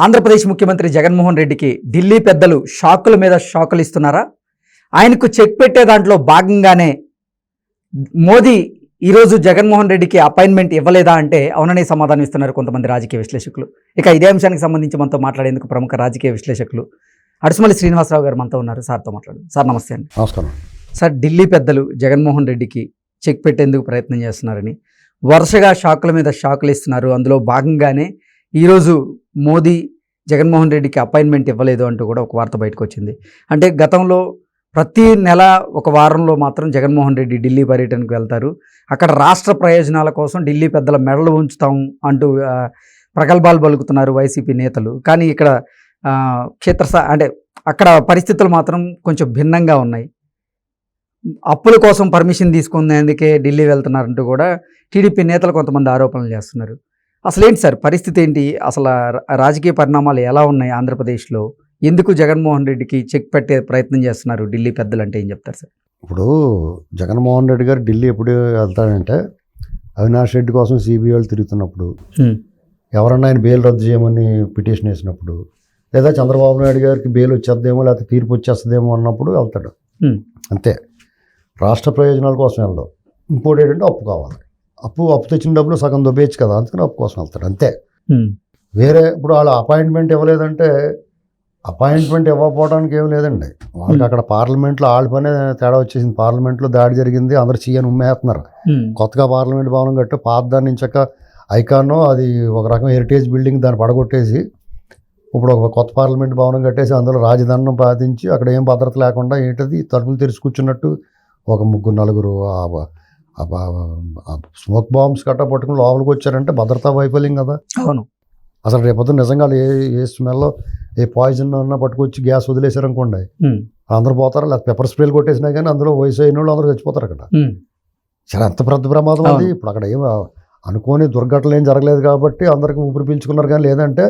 ఆంధ్రప్రదేశ్ ముఖ్యమంత్రి జగన్మోహన్ రెడ్డికి ఢిల్లీ పెద్దలు షాకుల మీద షాకులు ఇస్తున్నారా? ఆయనకు చెక్ పెట్టే దాంట్లో భాగంగానే మోదీ ఈరోజు జగన్మోహన్ రెడ్డికి అపాయింట్మెంట్ ఇవ్వలేదా అంటే అవుననే సమాధానం ఇస్తున్నారు కొంతమంది రాజకీయ విశ్లేషకులు. ఇక ఇదే అంశానికి సంబంధించి మనతో మాట్లాడేందుకు ప్రముఖ రాజకీయ విశ్లేషకులు అడుసుమల్లి శ్రీనివాసరావు గారు మనతో ఉన్నారు. సార్తో మాట్లాడు. సార్ నమస్తే అండి. నమస్కారం సార్, ఢిల్లీ పెద్దలు జగన్మోహన్ రెడ్డికి చెక్ పెట్టేందుకు ప్రయత్నం చేస్తున్నారని వరుసగా షాకుల మీద షాకులు ఇస్తున్నారు. అందులో భాగంగానే ఈరోజు మోదీ జగన్మోహన్ రెడ్డికి అపాయింట్మెంట్ ఇవ్వలేదు అంటూ కూడా ఒక వార్త బయటకు వచ్చింది. అంటే గతంలో ప్రతి నెల ఒక వారంలో మాత్రం జగన్మోహన్ రెడ్డి ఢిల్లీ పర్యటనకు వెళ్తారు. అక్కడ రాష్ట్ర ప్రయోజనాల కోసం ఢిల్లీ పెద్దల మెడలు ఉంచుతాం అంటూ ప్రగల్భాలు పలుకుతున్నారు వైసీపీ నేతలు. కానీ ఇక్కడ అంటే అక్కడ పరిస్థితులు మాత్రం కొంచెం భిన్నంగా ఉన్నాయి. అప్పుల కోసం పర్మిషన్ తీసుకునేందుకే ఢిల్లీ వెళ్తున్నారంటూ కూడా టీడీపీ నేతలు కొంతమంది ఆరోపణలు చేస్తున్నారు. అసలు ఏంటి సార్ పరిస్థితి ఏంటి? అసలు రాజకీయ పరిణామాలు ఎలా ఉన్నాయి ఆంధ్రప్రదేశ్లో? ఎందుకు జగన్మోహన్ రెడ్డికి చెక్ పెట్టే ప్రయత్నం చేస్తున్నారు ఢిల్లీ పెద్దలు అంటే ఏం చెప్తారు సార్? ఇప్పుడు జగన్మోహన్ రెడ్డి గారు ఢిల్లీ ఎప్పుడు వెళ్తాడంటే అవినాష్ రెడ్డి కోసం సిబిఐ వాళ్ళు తిరుగుతున్నప్పుడు, ఎవరన్నా ఆయన బెయిల్ రద్దు చేయమని పిటిషన్ వేసినప్పుడు, లేదా చంద్రబాబు నాయుడు గారికి బెయిల్ వచ్చేద్దేమో లేకపోతే తీర్పు వచ్చేస్తుందేమో అన్నప్పుడు వెళ్తాడు. అంతే, రాష్ట్ర ప్రయోజనాల కోసం వెళ్ళడం. ఇంకోటి ఏంటంటే అప్పు కావాలి. అప్పు తెచ్చిన డబ్బులు సగం దొబ్బేయచ్చు కదా, అందుకని అప్పు కోసం వెళ్తాడు అంతే. వేరే ఇప్పుడు వాళ్ళు అపాయింట్మెంట్ ఇవ్వలేదంటే అపాయింట్మెంట్ ఇవ్వకపోవడానికి ఏం లేదండి. వాళ్ళకి అక్కడ పార్లమెంట్లో వాళ్ళ పనే తేడా వచ్చేసింది. పార్లమెంట్లో దాడి జరిగింది, అందరు చీయని ఉమ్మేస్తున్నారు. కొత్తగా పార్లమెంట్ భవనం కట్టి పాత దాని నుంచాక ఐకానో అది ఒక రకం హెరిటేజ్ బిల్డింగ్, దాన్ని పడగొట్టేసి ఇప్పుడు ఒక కొత్త పార్లమెంట్ భవనం కట్టేసి అందులో రాజదండం పాటించి అక్కడ ఏం భద్రత లేకుండా ఏంటది తలుపులు తెరిచి కూర్చున్నట్టు ఒక ముగ్గురు నలుగురు స్మోక్ బాంబ్స్ గట్టా పట్టుకుని లోపలికి వచ్చారంటే భద్రతా వైఫల్యం కదా. అవును, అసలు రేపొద్దు నిజంగా ఏ స్మెల్ ఏ పాయిజన్ అన్నా పట్టుకొచ్చి గ్యాస్ వదిలేశారనుకోండి, అందరూ పోతారు. లేకపోతే పెప్పర్ స్ప్రేలు కొట్టేసినా కానీ అందులో వయసు అయిన వాళ్ళు అందరూ చచ్చిపోతారు అక్కడ. చాలా ఎంత పెద్ద ప్రమాదం అది. ఇప్పుడు అక్కడ ఏం అనుకోని దుర్ఘటనలు ఏం జరగలేదు కాబట్టి అందరికి ఊపిరి పీల్చుకున్నారు, కానీ లేదంటే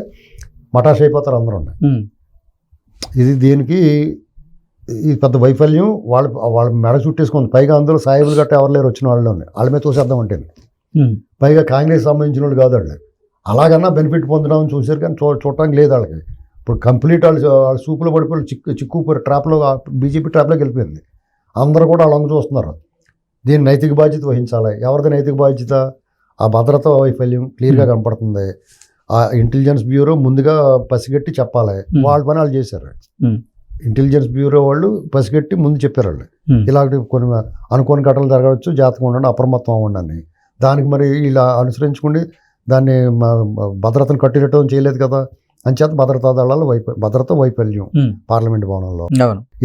మటాష్ అయిపోతారు అందరూ. ఇది దీనికి ఈ పెద్ద వైఫల్యం. వాళ్ళ మెడ చుట్టేసుకుంది. పైగా అందులో సాయిబులు గట్ట ఎవరు లేరు వచ్చిన వాళ్ళలోనే, వాళ్ళ మీద తోసేద్దామంటే. పైగా కాంగ్రెస్ సంబంధించిన వాళ్ళు కాదు వాళ్ళు. అలాగన్నా బెనిఫిట్ పొందడామని చూశారు కానీ చూడటానికి లేదు వాళ్ళకి. ఇప్పుడు కంప్లీట్ వాళ్ళ సూపులో పడిపోయి చిక్కుపోయి ట్రాప్లో, బీజేపీ ట్రాప్లోకి వెళ్ళిపోయింది. అందరూ కూడా వాళ్ళ చూస్తున్నారు. దీన్ని నైతిక బాధ్యత వహించాలి. ఎవరిది నైతిక బాధ్యత? ఆ భద్రతా వైఫల్యం క్లియర్గా కనపడుతుంది. ఆ ఇంటెలిజెన్స్ బ్యూరో ముందుగా పసిగట్టి చెప్పాలి. వాళ్ళ పని వాళ్ళు చేశారు. ఇంటెలిజెన్స్ బ్యూరో వాళ్ళు పసిగట్టి ముందు చెప్పారు వాళ్ళు, ఇలాంటి కొన్ని అనుకోని ఘటనలు జరగవచ్చు, జాతకం ఉండండి, అప్రమత్తం అవ్వండి. దానికి మరి ఇలా అనుసరించుకుండి దాన్ని భద్రతను కట్టినట్టు చేయలేదు కదా. అంచేత భద్రతా దళాల భద్రతా వైఫల్యం పార్లమెంట్ భవనంలో.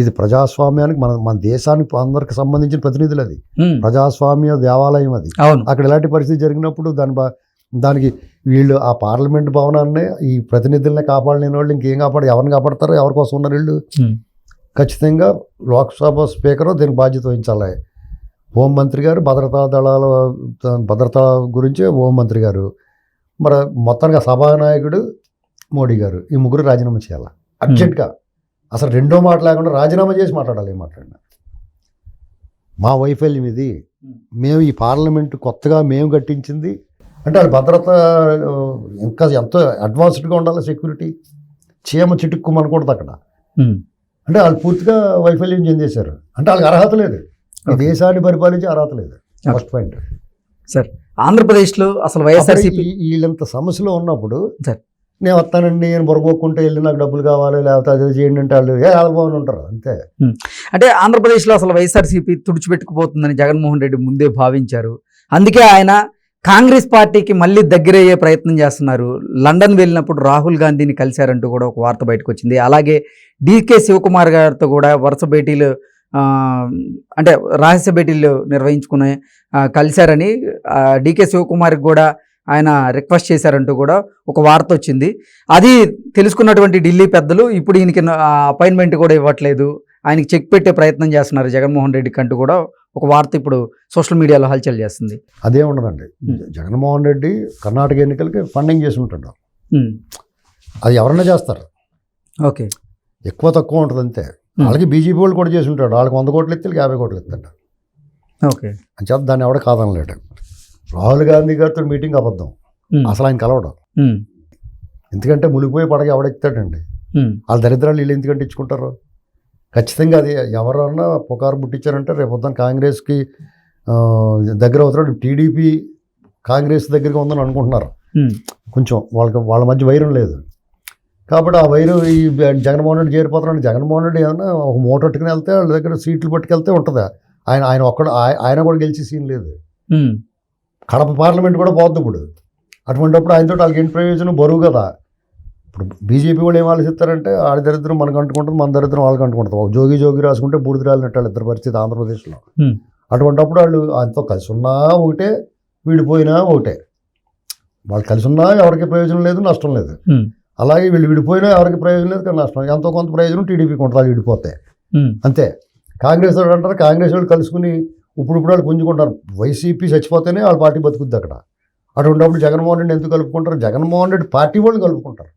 ఇది ప్రజాస్వామ్యానికి మన దేశానికి అందరికి సంబంధించిన ప్రతినిధులు. అది ప్రజాస్వామ్య దేవాలయం. అది అక్కడ ఎలాంటి పరిస్థితి జరిగినప్పుడు దానికి వీళ్ళు ఆ పార్లమెంట్ భవనాన్ని ఈ ప్రతినిధులనే కాపాడలేని వాళ్ళు ఇంకేం ఎవరిని కాపాడతారో, ఎవరి కోసం ఉన్నారు వీళ్ళు? ఖచ్చితంగా లోక్సభ స్పీకరు దీనికి బాధ్యత వహించాలి. హోంమంత్రి గారు, భద్రతా దళాల భద్రత గురించి హోంమంత్రి గారు, మరి మొత్తంగా సభానాయకుడు మోడీ గారు, ఈ ముగ్గురు రాజీనామా చేయాలి అర్జెంట్గా. అసలు రెండో మాట లేకుండా రాజీనామా చేసి మాట్లాడాలి. ఏం మాట్లాడినా మా వైఫల్యం ఇది, మేము ఈ పార్లమెంట్ కొత్తగా మేము కట్టించింది అంటే వాళ్ళ భద్రత ఇంకా ఎంతో అడ్వాన్స్డ్గా ఉండాలి. సెక్యూరిటీ చీమ చిటుక్కుమనకూడదు అక్కడ. అంటే వాళ్ళు పూర్తిగా వైఫల్యం చెందేశారు. అంటే వాళ్ళకి అర్హత లేదు, ఈ దేశాన్ని పరిపాలించే అర్హత లేదు. First point sir. ఆంధ్రప్రదేశ్లో అసలు వైఎస్ఆర్సీపీ వీళ్ళంత సమస్యలో ఉన్నప్పుడు నేను వస్తానండి, నేను బొరగొక్కుంటే వెళ్ళి నాకు డబ్బులు కావాలి లేకపోతే అది చేయండి అంటే వాళ్ళు ఆల్బాన్ ఉంటారు అంతే. అంటే ఆంధ్రప్రదేశ్లో అసలు వైఎస్ఆర్సీపీ తుడిచిపెట్టుకుపోతుందని జగన్మోహన్ రెడ్డి ముందే భావించారు. అందుకే ఆయన కాంగ్రెస్ పార్టీకి మళ్ళీ దగ్గరయ్యే ప్రయత్నం చేస్తున్నారు. లండన్ వెళ్ళినప్పుడు రాహుల్ గాంధీని కలిశారంటూ కూడా ఒక వార్త బయటకు వచ్చింది. అలాగే డీకే శివకుమార్ గారితో కూడా వరుస భేటీలు, అంటే రహస్య భేటీలు నిర్వహించుకుని కలిశారని, డీకే శివకుమార్కి కూడా ఆయన రిక్వెస్ట్ చేశారంటూ కూడా ఒక వార్త వచ్చింది. అది తెలుసుకున్నటువంటి ఢిల్లీ పెద్దలు ఇప్పుడు ఈయనకి అపాయింట్మెంట్ కూడా ఇవ్వట్లేదు, ఆయనకి చెక్ పెట్టే ప్రయత్నం చేస్తున్నారు జగన్మోహన్ రెడ్డికి అంటూ కూడా ఒక వార్త ఇప్పుడు సోషల్ మీడియాలో హల్చల్ చేస్తుంది. అదే ఉండదండి. జగన్మోహన్ రెడ్డి కర్ణాటక ఎన్నికలకి ఫండింగ్ చేసి ఉంటాడు. అది ఎవరన్నా చేస్తారు. ఓకే, ఎక్కువ తక్కువ ఉంటుంది అంతే. వాళ్ళకి బీజేపీ వాళ్ళు కూడా చేసి ఉంటాడు. వాళ్ళకి 100 కోట్లు ఎత్తే 50 కోట్లు ఎత్తాడు. ఓకే, అని చేత దాన్ని ఎవడ కాదనలేడు. రాహుల్ గాంధీ గారితో మీటింగ్ అబద్ధం. అసలు ఆయన కలవడం ఎందుకంటే మునిగిపోయి పడగ ఎవడెక్కుతాడండి. వాళ్ళ దరిద్రాలు వీళ్ళు ఎందుకంటే ఇచ్చుకుంటారు. ఖచ్చితంగా అది ఎవరన్నా పుకారు పుట్టించారంటే రేపు పొద్దున కాంగ్రెస్కి దగ్గర అవుతున్నాడు. టీడీపీ కాంగ్రెస్ దగ్గరగా ఉందని అనుకుంటున్నారు. కొంచెం వాళ్ళ మధ్య వైరం లేదు కాబట్టి ఆ వైరం ఈ జగన్మోహన్ రెడ్డి చేరిపోతున్నాడు. జగన్మోహన్ రెడ్డి ఏమన్నా ఒక మూట పట్టుకుని వెళ్తే వాళ్ళ దగ్గర సీట్లు పట్టుకెళ్తే ఉంటుంది. ఆయన కూడా గెలిచే సీన్ లేదు. కడప పార్లమెంట్ కూడా పోద్ది ఇప్పుడు. అటువంటిప్పుడు ఆయనతో వాళ్ళకి ఏంటి ప్రయోజనం? బరువు కదా. ఇప్పుడు బీజేపీ వాళ్ళు ఏం ఆలోచిస్తారంటే ఆడి దరిద్రం మనకు అంటుకుంటుంది, మన దరిద్రం వాళ్ళకి అంటుకుంటుంది. ఒక జోగి రాసుకుంటే బూడిద రాలినట్టు వాళ్ళ ఇద్దరు పరిస్థితి ఆంధ్రప్రదేశ్లో. అటువంటిప్పుడు వాళ్ళు ఆయనతో కలిసి ఉన్నా ఒకటే, విడిపోయినా ఒకటే. వాళ్ళు కలిసి ఉన్నా ఎవరికి ప్రయోజనం లేదు, నష్టం లేదు. అలాగే వీళ్ళు విడిపోయినా ఎవరికి ప్రయోజనం లేదు, కానీ నష్టం ఎంతో కొంత ప్రయోజనం టీడీపీకి ఉంటుంది. వాళ్ళు విడిపోతే అంతే. కాంగ్రెస్ వాళ్ళు అంటారు, కాంగ్రెస్ వాళ్ళు కలుసుకుని ఇప్పుడు వాళ్ళు పుంజుకుంటారు. వైసీపీ చచ్చిపోతేనే వాళ్ళ పార్టీ బతుకుద్ది అక్కడ. అటువంటిప్పుడు జగన్మోహన్ రెడ్డి ఎందుకు కలుపుకుంటారు? జగన్మోహన్ రెడ్డి పార్టీ వాళ్ళు కలుపుకుంటారు.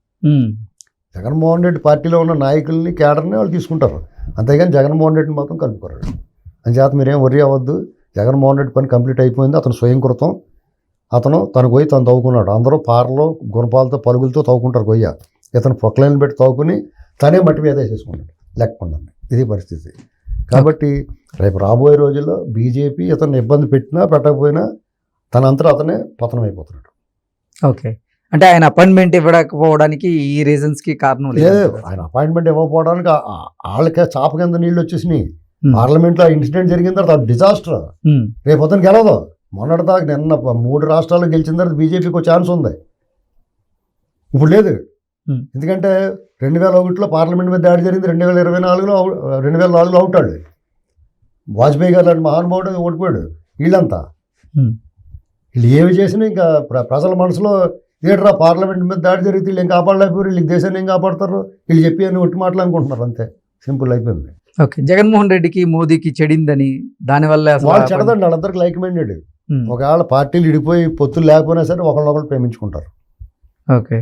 జగన్మోహన్ రెడ్డి పార్టీలో ఉన్న నాయకుల్ని, కేడర్ని వాళ్ళు తీసుకుంటారు. అంతేగాని జగన్మోహన్ రెడ్డిని మాత్రం కలుపుకోరు. అంచేత మీరేం వర్రీ అవ్వద్దు. జగన్మోహన్ రెడ్డి పని కంప్లీట్ అయిపోయింది. అతను స్వయంకృతం. తను పోయి తను తవ్వుకున్నాడు. అందరూ పారలో గుణపాలతో పరుగులతో తవ్వుకుంటారు గొయ్య. ఇతను ప్రొక్లైన్ పెట్టి తవ్వుకుని తనే మట్టి మీద వేసేసుకున్నాడు లేకుండా. ఇది పరిస్థితి. కాబట్టి రేపు రాబోయే రోజుల్లో బీజేపీ ఇతను ఇబ్బంది పెట్టినా పెట్టకపోయినా తనంతటా అతనే పతనం అయిపోతున్నాడు. ఓకే, అంటే ఆయన అపాయింట్మెంట్ ఇవ్వకపోవడానికి ఈ రీజన్స్కి కారణం లేదు. ఆయన అపాయింట్మెంట్ ఇవ్వకపోవడానికి వాళ్ళకే చాప కింద నీళ్ళు వచ్చేసినాయి. పార్లమెంట్లో ఇన్సిడెంట్ జరిగిన తర్వాత డిజాస్టర్. రేపు అతను గెలవదు. మొన్నటి దాకా నిన్న 3 రాష్ట్రాల్లో గెలిచిన తర్వాత బీజేపీకి ఒక ఛాన్స్ ఉంది. ఇప్పుడు లేదు. ఎందుకంటే 2001లో పార్లమెంట్ మీద దాడి జరిగింది. 2024లో అవుతాడు. వాజ్పేయి గారు లాంటి మహానుభావుడు ఓడిపోయాడు. వీళ్ళంతా వీళ్ళు ఏమి చేసినా ఇంకా ప్రజల మనసులో ఏట్రా పార్లమెంట్ మీద దాడి జరిగితే వీళ్ళు ఏం కాపాడలేకపోయారు, వీళ్ళకి దేశాన్ని ఏం కాపాడతారు, వీళ్ళు చెప్పి అని ఒట్టి మాటలు అనుకుంటున్నారు. అంతే, సింపుల్ అయిపోయింది. ఓకే, జగన్మోహన్ రెడ్డికి మోదీకి చెడిందని దానివల్ల వాళ్ళు చెడదండి. వాళ్ళందరికీ లైక్ మైండెడ్. ఒకవేళ పార్టీలు ఇడిపోయి పొత్తులు లేకపోయినా సరే ఒకళ్ళొకళ్ళు ప్రేమించుకుంటారు. ఓకే,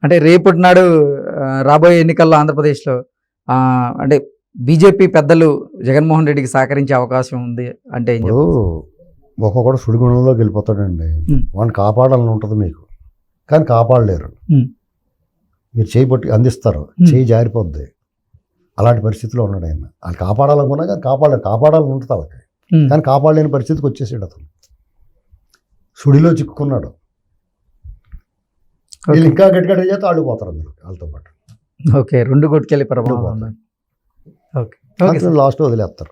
అంటే రేపటి నాడు రాబోయే ఎన్నికల్లో ఆంధ్రప్రదేశ్లో అంటే బీజేపీ పెద్దలు జగన్మోహన్ రెడ్డికి సహకరించే అవకాశం ఉంది అంటే ఒక్కొక్కడు సుడిగుణంలోకి వెళ్ళిపోతాడండి. వాడిని కాపాడాలని ఉంటుంది మీకు, కానీ కాపాడలేరు. మీరు చేయి పట్టి అందిస్తారు, చేయి జారిపోద్ది. అలాంటి పరిస్థితిలో ఉన్నాడు ఆయన. వాళ్ళు కాపాడాలనుకున్నా కానీ కాపాడాలని ఉంటుంది వాళ్ళకి, కానీ కాపాడలేని పరిస్థితికి వచ్చేసాడు అతను. సుడిలో చిక్కుకున్నాడు. వీళ్ళు ఇంకా గట్టిగట్ట చేస్తే ఆడిపోతారు అందరూ వాళ్ళతో పాటు. ఓకే, 2 కొట్టుకెళ్ళి ప్రభావం. ఓకే, లాస్ట్ వదిలేస్తారు.